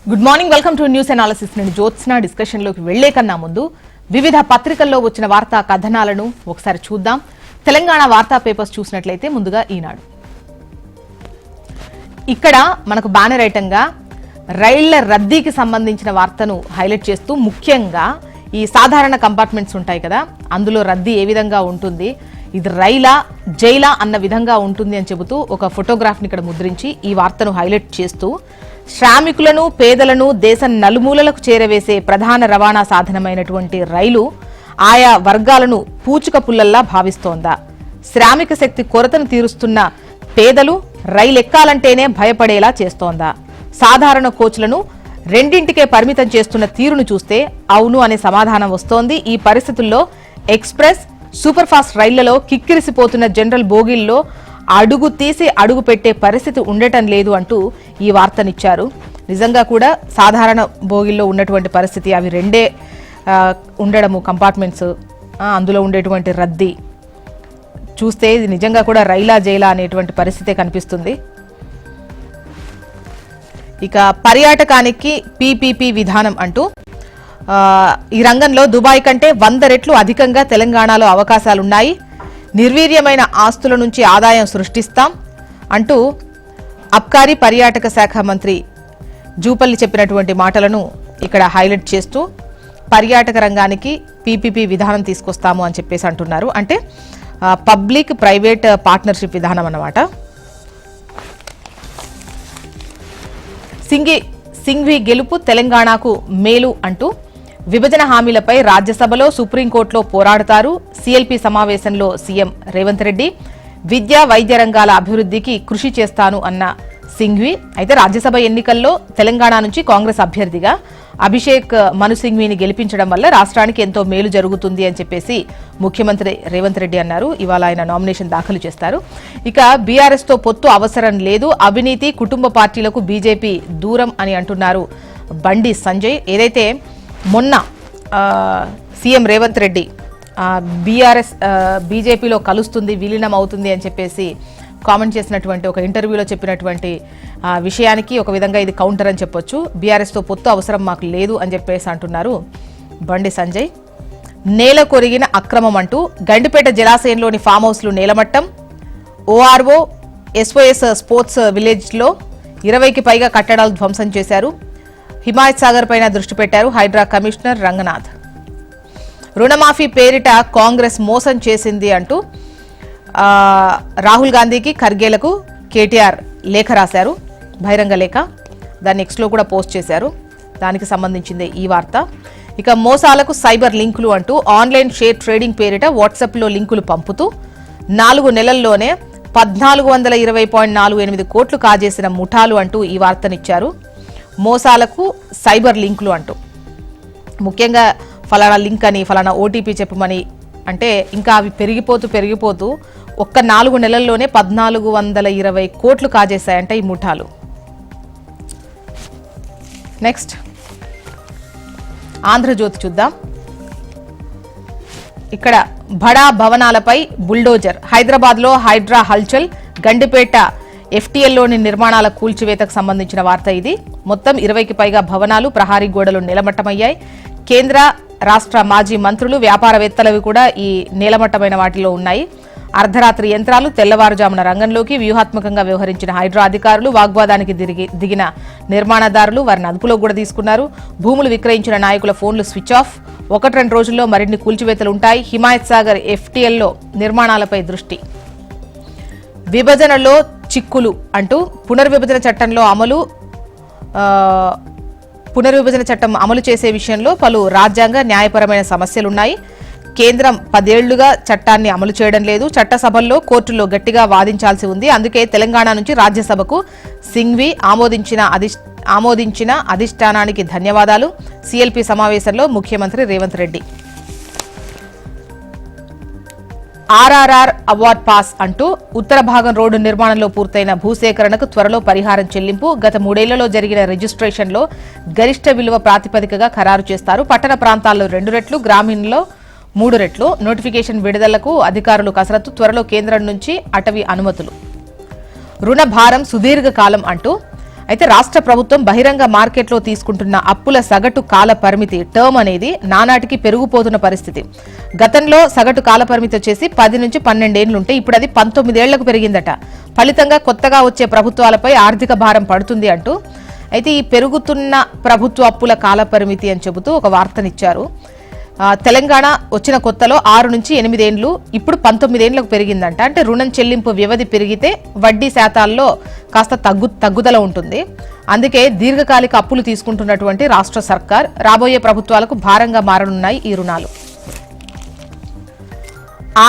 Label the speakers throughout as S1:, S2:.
S1: Good morning, welcome to news analysis. నేను జ్యోత్స్న. డిస్కషన్లోకి వెళ్లే కన్నా ముందు వివిధ పత్రికల్లో వచ్చిన వార్తా కథనాలను ఒకసారి చూద్దాం. తెలంగాణ వార్తా పేపర్స్ చూసినట్లయితే ముందుగా ఈనాడు. ఇక్కడ మనకు బ్యానర్ ఐటంగా రైళ్ల రద్దీకి సంబంధించిన వార్తను హైలైట్ చేస్తూ ముఖ్యంగా ఈ సాధారణ కంపార్ట్మెంట్స్ ఉంటాయి కదా, అందులో రద్దీ ఏ విధంగా ఉంటుంది, ఇది రైలా జైలా అన్న విధంగా ఉంటుంది అని చెబుతూ ఒక ఫోటోగ్రాఫ్ని ఇక్కడ ముద్రించి ఈ వార్తను హైలైట్ చేస్తూ శ్రామికులను పేదలను దేశం నలుమూలలకు చేరవేసే ప్రధాన రవాణా సాధనమైనటువంటి రైలు ఆయా వర్గాలను పూచిక పుల్లల్లా భావిస్తోందా? శ్రామిక శక్తి కొరతను తీరుస్తున్న పేదలు రైలు ఎక్కాలంటేనే భయపడేలా చేస్తోందా? సాధారణ కోచ్లను రెండింటికే పరిమితం చేస్తున్న తీరును చూస్తే అవును అనే సమాధానం వస్తోంది. ఈ పరిస్థితుల్లో ఎక్స్ప్రెస్ సూపర్ ఫాస్ట్ రైళ్లలో కిక్కిరిసిపోతున్న జనరల్ బోగీల్లో అడుగు తీసి అడుగు పెట్టే పరిస్థితి ఉండటం లేదు అంటూ ఈ వార్తనిచ్చారు. నిజంగా కూడా సాధారణ బోగిల్లో ఉన్నటువంటి పరిస్థితి, అవి రెండే ఉండడము కంపార్ట్మెంట్స్, అందులో ఉండేటువంటి రద్దీ చూస్తే ఇది నిజంగా కూడా రైలా జైలా అనేటువంటి పరిస్థితే కనిపిస్తుంది. ఇక పర్యాటకానికి పీపీపీ విధానం అంటూ ఈ రంగంలో దుబాయ్ కంటే 100 రెట్లు అధికంగా తెలంగాణలో అవకాశాలున్నాయి, నిర్వీర్యమైన ఆస్తుల నుంచి ఆదాయం సృష్టిస్తాం అంటూ అబ్కారీ పర్యాటక శాఖ మంత్రి జూపల్లి చెప్పినటువంటి మాటలను ఇక్కడ హైలైట్ చేస్తూ పర్యాటక రంగానికి పీపీపీ విధానం తీసుకొస్తాము అని చెప్పేసి అంటున్నారు. అంటే పబ్లిక్ ప్రైవేట్ పార్ట్నర్షిప్ విధానం అన్నమాట. సింఘ్వి గెలుపు తెలంగాణకు మేలు అంటూ విభజన హామీలపై రాజ్యసభలో సుప్రీంకోర్టులో పోరాడుతారు. సిఎల్పి సమావేశంలో సీఎం రేవంత్ రెడ్డి విద్యా వైద్య రంగాల అభివృద్ధికి కృషి చేస్తాను అన్న సింఘ్వి. అయితే రాజ్యసభ ఎన్నికల్లో తెలంగాణ నుంచి కాంగ్రెస్ అభ్యర్థిగా అభిషేక్ మను సింఘ్విని గెలిపించడం వల్ల రాష్ట్రానికి ఎంతో మేలు జరుగుతుంది అని చెప్పేసి ముఖ్యమంత్రి రేవంత్ రెడ్డి అన్నారు. ఇవాళ ఆయన నామినేషన్ దాఖలు చేస్తారు. ఇక బీఆర్ఎస్ తో పొత్తు అవసరం లేదు, అవినీతి కుటుంబ పార్టీలకు బీజేపీ దూరం అని అంటున్నారు బండి సంజయ్. ఏదైతే మొన్న సీఎం రేవంత్ రెడ్డి బీఆర్ఎస్ బీజేపీలో కలుస్తుంది, విలీనం అవుతుంది అని చెప్పేసి కామెంట్ చేసినటువంటి ఒక ఇంటర్వ్యూలో చెప్పినటువంటి విషయానికి ఒక విధంగా ఇది కౌంటర్ అని చెప్పొచ్చు. బీఆర్ఎస్తో పొత్తు అవసరం మాకు లేదు అని చెప్పేసి అంటున్నారు బండి సంజయ్. నేల కొరిగిన అక్రమం అంటూ గండిపేట జలాశయంలోని ఫామ్ హౌస్లు నేలమట్టం. ఓఆర్ఓ ఎస్ఓఎస్ స్పోర్ట్స్ విలేజ్లో 20కి పైగా కట్టడాలు ధ్వంసం చేశారు. హిమాయత్ సాగర్ పైన దృష్టి పెట్టారు హైడ్రా కమిషనర్ రంగనాథ్. రుణమాఫీ పేరిట కాంగ్రెస్ మోసం చేసింది అంటూ రాహుల్ గాంధీకి ఖర్గేలకు కేటీఆర్ లేఖ రాశారు, బహిరంగ లేఖ. దాన్ని ఎక్స్లో కూడా పోస్ట్ చేశారు. దానికి సంబంధించింది ఈ వార్త. ఇక మోసాలకు సైబర్ లింకులు అంటూ ఆన్లైన్ షేర్ ట్రేడింగ్ పేరిట వాట్సాప్లో లింకులు పంపుతూ 4 నెలల్లోనే 1420.48 కోట్లు కాజేసిన ముఠాలు అంటూ ఈ వార్తనిచ్చారు. మోసాలకు సైబర్ లింకులు అంటూ ముఖ్యంగా ఫలానా లింక్ అని ఫలానా ఓటీపీ చెప్పమని అంటే ఇంకా అవి పెరిగిపోతూ ఒక్క 4 నెలల్లోనే 1420 కోట్లు కాజేశాయంట ఈ ముఠాలు. నెక్స్ట్ ఆంధ్రజ్యోతి చూద్దాం. ఇక్కడ బడా భవనాలపై బుల్డోజర్, హైదరాబాద్లో హైడ్రా హల్చల్, గండిపేట ఎఫ్టీఎల్లోని నిర్మాణాల కూల్చివేతకు సంబంధించిన వార్త ఇది. మొత్తం 20కి పైగా భవనాలు, ప్రహారీ గోడలు నేలమట్టమయ్యాయి. కేంద్ర రాష్ట్ర మాజీ మంత్రులు, వ్యాపారవేత్తలవి కూడా ఈ నేలమట్టమైన వాటిలో ఉన్నాయి. అర్ధరాత్రి యంత్రాలు, తెల్లవారుజామున రంగంలోకి వ్యూహాత్మకంగా వ్యవహరించిన హైడ్రా అధికారులు, వాగ్వాదానికి దిగిన నిర్మాణదారులు, వారిని అదుపులో కూడా తీసుకున్నారు. భూములు విక్రయించిన నాయకుల ఫోన్లు స్విచ్ ఆఫ్. 1-2 రోజుల్లో మరిన్ని కూల్చివేతలు ఉంటాయి. హిమాయత్ సాగర్ ఎఫ్టీఎల్లో నిర్మాణాలపై దృష్టి. విభజనలో చిక్కులు అంటూ పునర్విభజన చట్టం అమలు చేసే విషయంలో పలు రాజ్యాంగ న్యాయపరమైన సమస్యలున్నాయి. కేంద్రం 10 ఏళ్లుగా చట్టాన్ని అమలు చేయడం లేదు. చట్టసభల్లో కోర్టుల్లో గట్టిగా వాదించాల్సి ఉంది. అందుకే తెలంగాణ నుంచి రాజ్యసభకు సింఘ్వి ఆమోదించిన అధిష్టానానికి ధన్యవాదాలు. సిఎల్పి సమావేశంలో ముఖ్యమంత్రి రేవంత్ రెడ్డి. ఆర్ఆర్ఆర్ అవార్డ్ పాస్ అంటూ ఉత్తర భాగం రోడ్డు నిర్మాణంలో పూర్తయిన భూసేకరణకు త్వరలో పరిహారం చెల్లింపు. గత 3 ఏళ్లలో జరిగిన రిజిస్ట్రేషన్లో గరిష్ట విలువ ప్రాతిపదికగా ఖరారు చేస్తారు. పట్టణ ప్రాంతాల్లో 2 రెట్లు, గ్రామీణంలో 3 రెట్లు. నోటిఫికేషన్ విడుదలకు అధికారులు కసరత్తు. త్వరలో కేంద్రం నుంచి అటవీ అనుమతులు. రుణ భారం సుదీర్ఘకాలం అంటూ అయితే రాష్ట్ర ప్రభుత్వం బహిరంగ మార్కెట్లో తీసుకుంటున్న అప్పుల సగటు కాల పరిమితి టర్మ్ అనేది నానాటికి పెరిగిపోతున్న పరిస్థితి. గతంలో సగటు కాల పరిమితి వచ్చేసి 10 నుంచి 12 ఏళ్లుంటే ఇప్పుడు అది 19 ఏళ్లకు పెరిగిందట. ఫలితంగా కొత్తగా వచ్చే ప్రభుత్వాలపై ఆర్థిక భారం పడుతుంది అంటూ అయితే ఈ పెరుగుతున్న ప్రభుత్వ అప్పుల కాల పరిమితి అని చెబుతూ ఒక వార్తనిచ్చారు. తెలంగాణ వచ్చిన కొత్తలో 6 నుంచి 8 ఏళ్లు, ఇప్పుడు 19 ఏళ్లకు పెరిగిందంట. అంటే రుణం చెల్లింపు వ్యవధి పెరిగితే వడ్డీ శాతాల్లో కాస్త తగ్గుదల ఉంటుంది. అందుకే దీర్ఘకాలిక అప్పులు తీసుకుంటున్నటువంటి రాష్ట్ర సర్కార్ రాబోయే ప్రభుత్వాలకు భారంగా మారనున్నాయి ఈ రుణాలు.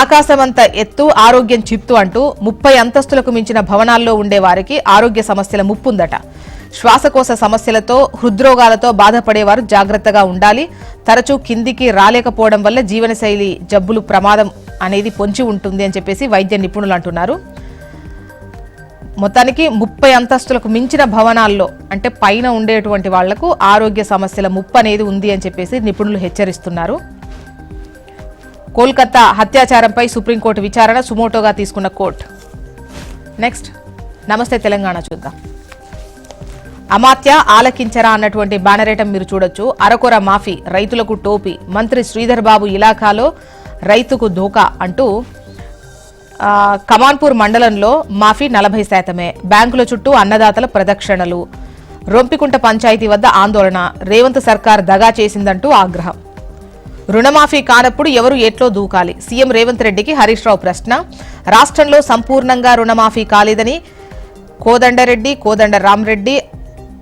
S1: ఆకాశమంత ఎత్తు ఆరోగ్యం చిత్తు అంటూ 30 అంతస్తులకు మించిన భవనాల్లో ఉండే వారికి ఆరోగ్య సమస్యల ముప్పుందట. శ్వాసకోశ సమస్యలతో హృద్రోగాలతో బాధపడేవారు జాగ్రత్తగా ఉండాలి. తరచూ కిందికి రాలేకపోవడం వల్ల జీవనశైలి జబ్బులు ప్రమాదం అనేది పొంచి ఉంటుంది అని చెప్పేసి వైద్య నిపుణులు అంటున్నారు. మొత్తానికి 30 అంతస్తులకు మించిన భవనాల్లో అంటే పైన ఉండేటువంటి వాళ్లకు ఆరోగ్య సమస్యల ముప్పు అనేది ఉంది అని చెప్పేసి నిపుణులు హెచ్చరిస్తున్నారు. కోల్కతా హత్యాచారంపై సుప్రీంకోర్టు విచారణ సుమోటోగా తీసుకున్న కోర్టు. నెక్స్ట్ నమస్తే తెలంగాణ చూద్దాం. అమాత్య ఆలకించరా అన్నటువంటి బ్యానరేటం మీరు చూడొచ్చు. అరకొర మాఫీ, రైతులకు టోపీ, మంత్రి శ్రీధర్ బాబు ఇలాఖాలో రైతుకు ధోకా అంటూ కమాన్పూర్ మండలంలో మాఫీ 40%. బ్యాంకుల చుట్టూ అన్నదాతల ప్రదక్షిణలు. రొంపికుంట పంచాయతీ వద్ద ఆందోళన. రేవంత్ సర్కార్ దగా చేసిందంటూ ఆగ్రహం. రుణమాఫీ కానప్పుడు ఎవరు ఎట్లో దూకాలి? సీఎం రేవంత్ రెడ్డికి హరీష్ రావు ప్రశ్న. రాష్ట్రంలో సంపూర్ణంగా రుణమాఫీ కాలేదని కోదండరెడ్డి, కోదండ రామరెడ్డి,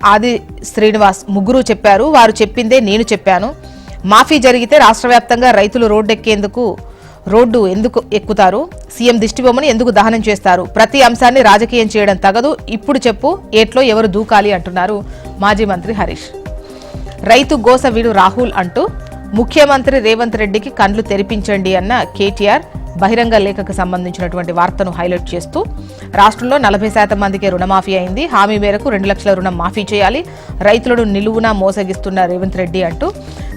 S1: ఆది శ్రీనివాస్ ముగ్గురు చెప్పారు. వారు చెప్పిందే నేను చెప్పాను. మాఫీ జరిగితే రాష్ట్ర వ్యాప్తంగా రైతులు రోడ్డు ఎందుకు ఎక్కుతారు? సీఎం దిష్టిబొమ్మని ఎందుకు దహనం చేస్తారు? ప్రతి అంశాన్ని రాజకీయం చేయడం తగదు. ఇప్పుడు చెప్పు ఏట్లో ఎవరు దూకాలి అంటున్నారు మాజీ మంత్రి హరీష్. రైతు గోస వీడు రాహుల్ అంటూ ముఖ్యమంత్రి రేవంత్ రెడ్డికి కండ్లు తెరిపించండి అన్న కేటీఆర్ బహిరంగ లేఖకు సంబంధించినటువంటి వార్తను హైలైట్ చేస్తూ రాష్ట్రంలో 40% మందికి రుణమాఫీ అయింది. హామీ మేరకు 2 లక్షల రుణం మాఫీ చేయాలి. రైతులను నిలువునా మోసగిస్తున్న రేవంత్ రెడ్డి అంటూ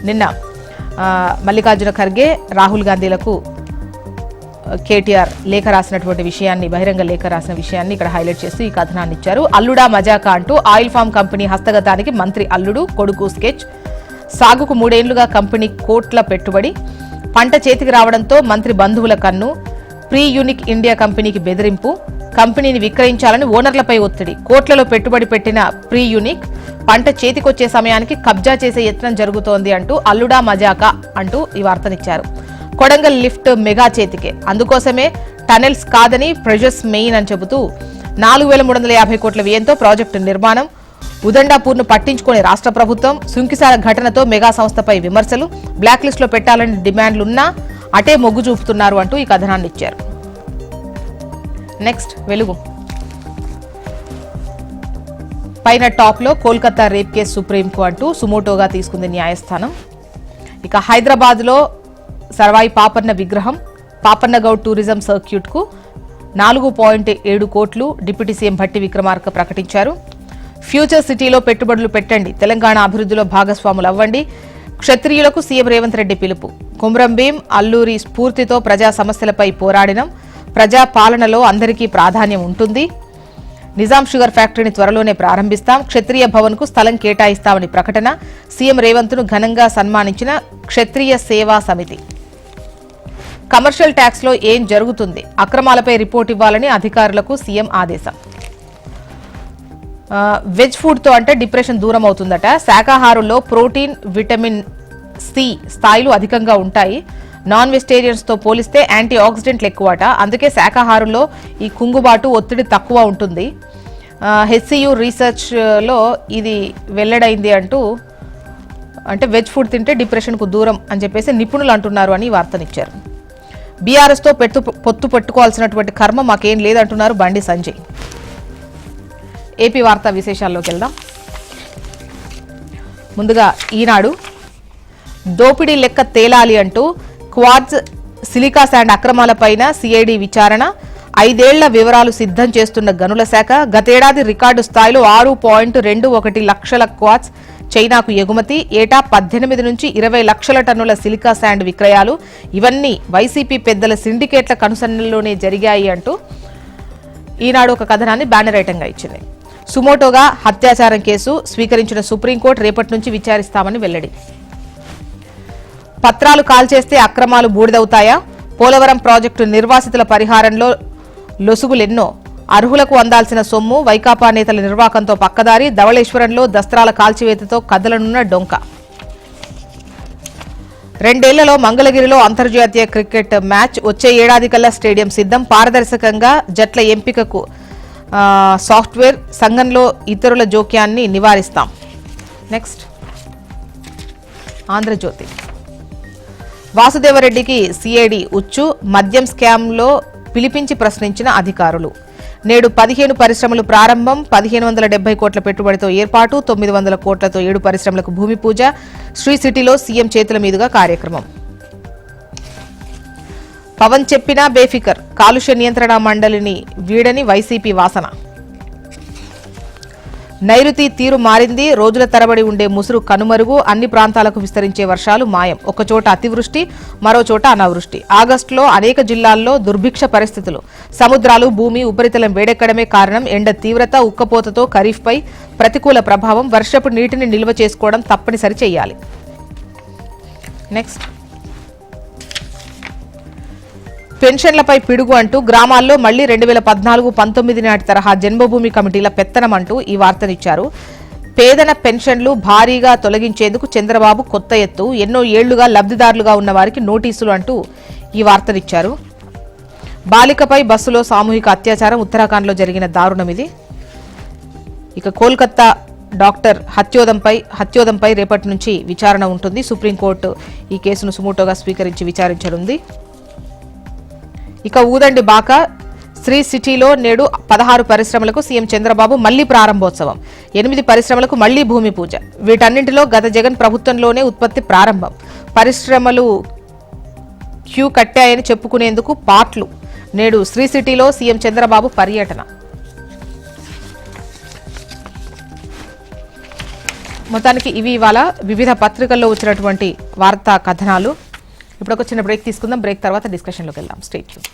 S1: నిన్న మల్లికార్జున ఖర్గే, రాహుల్ గాంధీలకు కేటీఆర్ లేఖ రాసినటువంటి విషయాన్ని, బహిరంగ లేఖ రాసిన విషయాన్ని ఇక్కడ హైలైట్ చేస్తూ ఈ కథనాన్ని ఇచ్చారు. అల్లుడా మజాకా అంటూ ఆయిల్ ఫామ్ కంపెనీ హస్తగతానికి మంత్రి అల్లుడు, కొడుకు స్కెచ్. సాగుకు 3 ఏళ్లుగా కంపెనీ కోట్ల పెట్టుబడి. పంట చేతికి రావడంతో మంత్రి బంధువుల కన్ను. ప్రీ యూనిక్ ఇండియా కంపెనీకి బెదిరింపు. కంపెనీని విక్రయించాలని ఓనర్లపై ఒత్తిడి. కోట్లలో పెట్టుబడి పెట్టిన ప్రీ యూనిక్ పంట చేతికొచ్చే సమయానికి కబ్జా చేసే యత్నం జరుగుతోంది అంటూ అల్లుడా మజాకా అంటూ ఈ వార్తనిచ్చారు. కొడంగల్ లిఫ్ట్ మెగా చేతికే, అందుకోసమే టనెల్స్ కాదని ప్రెజర్స్ మెయిన్ అని చెబుతూ 4350 కోట్ల వ్యయంతో ప్రాజెక్టు నిర్మాణం. ఉదండాపూర్ను పట్టించుకునే రాష్ట్ర ప్రభుత్వం. సుంకిసాల ఘటనతో మెగా సంస్థపై విమర్శలు. బ్లాక్ లిస్ట్ లో పెట్టాలని డిమాండ్లున్నా అటే మొగ్గు చూపుతున్నారు అంటూ ఈ కథనాన్ని ఇచ్చారు. నెక్స్ట్ వెలుగు. పైన టాప్ లో కోల్కతా రేప్ కేసు సుప్రీంకు అంటూ సుమోటోగా తీసుకుంది న్యాయస్థానం. ఇక హైదరాబాద్ లో సర్వాయి పాపన్న విగ్రహం. పాపన్న గౌడ్ టూరిజం సర్క్యూట్ కు 4.7 కోట్లు డిప్యూటీ సీఎం భట్టి విక్రమార్క ప్రకటించారు. ఫ్యూచర్ సిటీలో పెట్టుబడులు పెట్టండి, తెలంగాణ అభివృద్ధిలో భాగస్వాములు అవ్వండి. క్షత్రియులకు సీఎం రేవంత్ రెడ్డి పిలుపు. కుమ్రంభీం, అల్లూరి స్ఫూర్తితో ప్రజా సమస్యలపై పోరాడినం. ప్రజా పాలనలో అందరికీ ప్రాధాన్యం ఉంటుంది. నిజాం షుగర్ ఫ్యాక్టరీని త్వరలోనే ప్రారంభిస్తాం. క్షత్రియ భవన్ కు స్థలం కేటాయిస్తామని ప్రకటన. సీఎం రేవంత్ ను ఘనంగా సన్మానించిన క్షత్రియ సేవా సమితి. కమర్షియల్ ట్యాక్స్ లో ఏం జరుగుతుంది? అక్రమాలపై రిపోర్ట్ ఇవ్వాలని అధికారులకు సీఎం ఆదేశం. వెజ్ ఫుడ్ తో అంటే డిప్రెషన్ దూరం అవుతుందట. శాకాహారుల్లో ప్రోటీన్, విటమిన్ సి స్థాయిలు అధికంగా ఉంటాయి. నాన్ వెజిటేరియన్స్ తో పోలిస్తే యాంటీ ఆక్సిడెంట్లు ఎక్కువట. అందుకే శాకాహారుల్లో ఈ కుంగుబాటు, ఒత్తిడి తక్కువ ఉంటుంది. హెచ్సియు రీసెర్చ్ లో ఇది వెల్లడైంది అంటూ, అంటే వెజ్ ఫుడ్ తింటే డిప్రెషన్ కు దూరం అని చెప్పేసి నిపుణులు అంటున్నారు అని వార్తనిచ్చారు. బీఆర్ఎస్ తో పొత్తు పెట్టుకోవాల్సినటువంటి కర్మ మాకేం లేదంటున్నారు బండి సంజయ్. ఏపీ వార్తా విశేషాల్లోకి వెళ్దాం. ముందుగా ఈనాడు దోపిడీ లెక్క తేలాలి అంటూ క్వార్ట్జ్, సిలికా శాండ్ అక్రమాలపైన సిఐడి విచారణ. 5 ఏళ్ల వివరాలు సిద్ధం చేస్తున్న గనుల శాఖ. గతేడాది రికార్డు స్థాయిలో 6.21 లక్షల క్వార్ట్జ్ చైనాకు ఎగుమతి. ఏటా 18 నుంచి 20 లక్షల టన్నుల సిలికా శాండ్ విక్రయాలు. ఇవన్నీ వైసీపీ పెద్దల సిండికేట్ల కనుసన్నల్లోనే జరిగాయి అంటూ ఈనాడు ఒక కథనాన్ని బ్యానర్ ఐటంగా ఇచ్చింది. సుమోటోగా అత్యాచారం కేసు స్వీకరించిన సుప్రీంకోర్టు రేపటి నుంచి విచారిస్తామని వెల్లడి. పత్రాలు కాల్చేస్తే అక్రమాలు బూడిదవుతాయా? పోలవరం ప్రాజెక్టు నిర్వాసితుల పరిహారంలో లొసుగులెన్నో. అర్హులకు అందాల్సిన సొమ్ము వైకాపా నేతల నిర్వాకంతో పక్కదారి. ధవళేశ్వరంలో దస్త్రాల కాల్చివేతతో కదలనున్న డొంక. 2 ఏళ్లలో మంగళగిరిలో అంతర్జాతీయ క్రికెట్ మ్యాచ్. వచ్చే ఏడాది కల్లా స్టేడియం సిద్ధం. పారదర్శకంగా జట్ల ఎంపికకు సాఫ్ట్వేర్. సంఘంలో ఇతరుల జోక్యాన్ని నివారిస్తాం. నెక్స్ట్ ఆంధ్రజ్యోతి. వాసుదేవరెడ్డికి సిఐడి ఉచ్చు. మద్యం స్కామ్లో పిలిపించి ప్రశ్నించిన అధికారులు. నేడు 15 పరిశ్రమలు ప్రారంభం. 1570 కోట్ల పెట్టుబడితో ఏర్పాటు. 900 కోట్లతో 7 పరిశ్రమలకు భూమి పూజ. శ్రీ సిటీలో సీఎం చేతుల మీదుగా కార్యక్రమం. పవన్ చెప్పినా బేఫికర్. కాలుష్య నియంత్రణ మండలిని వీడని వైసీపీ వాసన. నైరుతి తీరు మారింది. రోజుల తరబడి ఉండే ముసురు కనుమరుగు. అన్ని ప్రాంతాలకు విస్తరించే వర్షాలు మాయం. ఒకచోట అతివృష్టి, మరోచోట అనావృష్టి. ఆగస్టులో అనేక జిల్లాల్లో దుర్భిక్ష పరిస్థితులు. సముద్రాలు, భూమి ఉపరితలం వేడెక్కడమే కారణం. ఎండ తీవ్రత, ఉక్కపోతతో ఖరీఫ్పై ప్రతికూల ప్రభావం. వర్షపు నీటిని నిల్వ చేసుకోవడం తప్పనిసరి చేయాలి. నెక్స్ట్ పెన్షన్లపై పిడుగు అంటూ గ్రామాల్లో మళ్లీ 2014-19 నాటి తరహా జన్మభూమి కమిటీల పెత్తనం అంటూ ఈ వార్తనిచ్చారు. పేదన పెన్షన్లు భారీగా తొలగించేందుకు చంద్రబాబు కొత్త ఎత్తు. ఎన్నో ఏళ్లుగా లబ్ధిదారులుగా ఉన్న వారికి నోటీసులు అంటూ ఈ వార్తనిచ్చారు. బాలికపై బస్సులో సామూహిక అత్యాచారం. ఉత్తరాఖండ్లో జరిగిన దారుణం ఇది. ఇక కోల్కతా డాక్టర్ హత్యోదంపై రేపటి నుంచి విచారణ ఉంటుంది. సుప్రీంకోర్టు ఈ కేసును సుమోటోగా స్వీకరించి విచారించనుంది. ఇక ఊదండి బాక. శ్రీ సిటీలో నేడు 16 పరిశ్రమలకు సీఎం చంద్రబాబు మళ్లీ ప్రారంభోత్సవం. 8 పరిశ్రమలకు మళ్లీ భూమి పూజ. వీటన్నింటిలో గత జగన్ ప్రభుత్వంలోనే ఉత్పత్తి ప్రారంభం. పరిశ్రమలు క్యూ కట్టాయని చెప్పుకునేందుకు పాట్లు. నేడు శ్రీ సిటీలో సీఎం చంద్రబాబు పర్యటన. మొత్తానికి ఇవి ఇవాళ వివిధ పత్రికల్లో వచ్చినటువంటి వార్తా కథనాలు. ఇప్పుడు ఒక చిన్న బ్రేక్ తీసుకుందాం. బ్రేక్ తర్వాత డిస్కషన్లోకి వెళ్దాం. Stay tune.